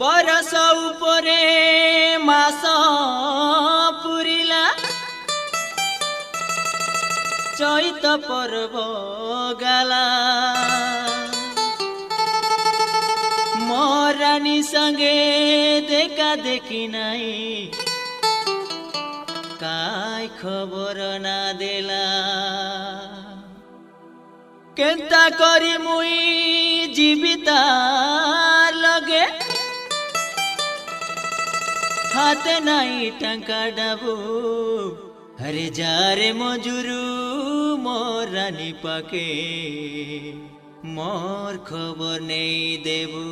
बरस उपरे मास पुरिला चैत पर्व गाला मोरानी संगे देखा देखी नहीं काय खबर ना देला केंता करी मुई जीविता लगे हाथे नाई टंका डाबू हरे जारे मजुरू मोर रानी पाके मोर खबर नहीं देबू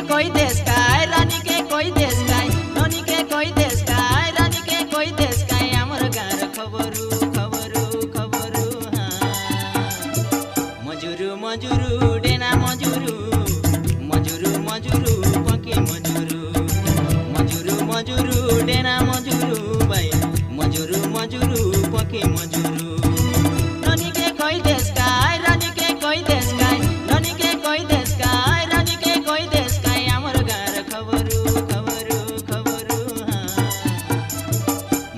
कोई देश का रानी के कोई देश का ननी के कोई देश का रानी के कोई देश का हमर गार खबरू खबरू खबरू हाँ मजुरू मजुरू डेना मजुरू मजुरू मजुरू पकी मजुरू मजुरू मजुरू डेना मजुरू भाई मजुरू मजुरू पकी मजुरू ननी के कोई देश का रानी के कोई देश का ननी के कोई देश का रानी के कोई देश का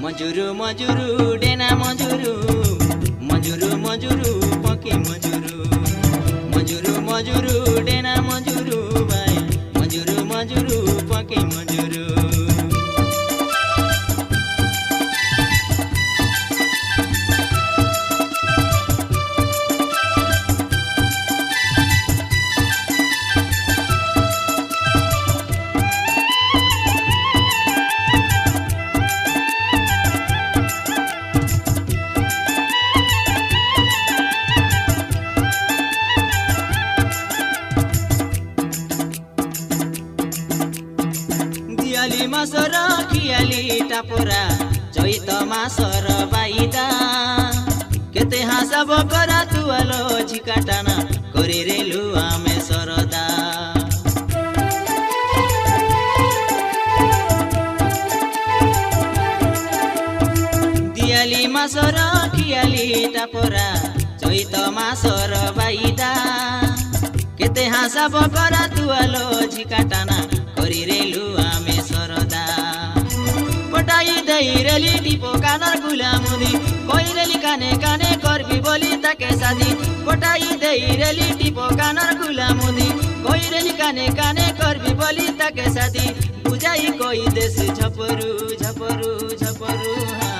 मजुरू मजुरू डेना मजुरू मजुरू मजुरू पकी मजुरू मजुरू मजुरू डेना मजुरू भाई मजुरू मजुरू पकी मजुरू दियाली मासर खियाली टापोरा चैत मासर बाईदा केते हासाब करा तुआलो झिकाटाना करे रेलु आमे सरदा दियाली मासर खियाली टापोरा चैत मासर बाईदा केते हासाब करा तुआलो झिकाटाना करी रेलु आमे सरदा पटाई दई रेली टिपो कानर गुलामुदी कोई रेली काने काने करबी बोली ताके सादी पटाई दई रेली टिपो कानर गुलामुदी कोई रेली काने काने करबी बोली ताके सादी बुझाई कोई देश झपरू झपरू झपरू हाँ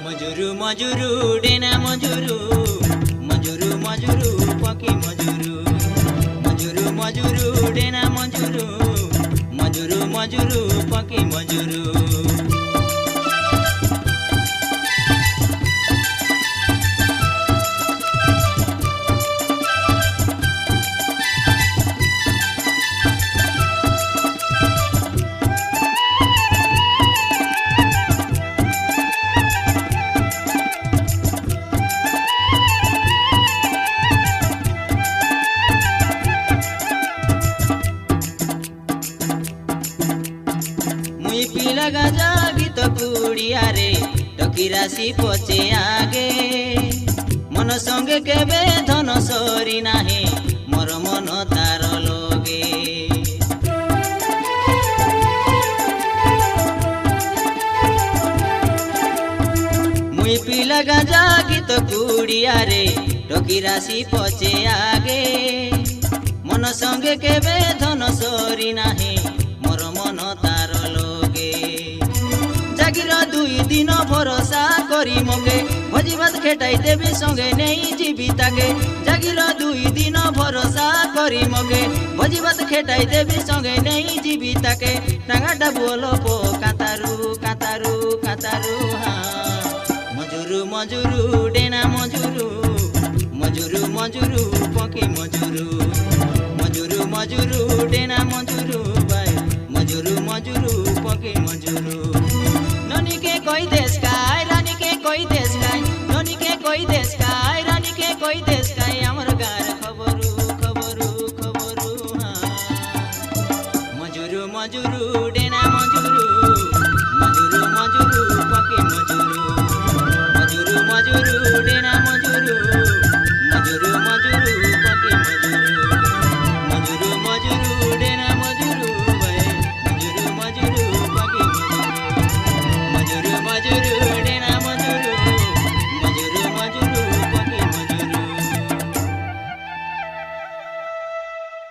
मजुरू मजुरू डेना मजुरू मजुरू मजुरू पकी मजुरू मजुरू मजुरू डेना मजुरू मजुरू मजुरू पकी मजुरू पिला गाजा गीत कुड़िया रे टकी राशि पचे आगे मन संगे केबे धन सरी नाही मोर मन तार लगे मुई पिला गाजा गीत कुड़िया रे टकी राशि पचे आगे मन संगे केबे धन सरी नाही मोर मन तार लगे जागिर दुई दिन भरोसा करी मगे भोजी भात खेटाई देवी संगे नहीं जीविताके जागिर दुई दिन भरोसा करी मगे भोजी भात खेटाई देवी संगे नहीं जीविताके टांगाटा बोलो पो कातारू कातारू कातारू हाँ मजुरू मजुरू डेना मजुरू मजुरू मजुरू पकी मजुरू मजुरू मजुरू डेना मजुरू বৈদেশ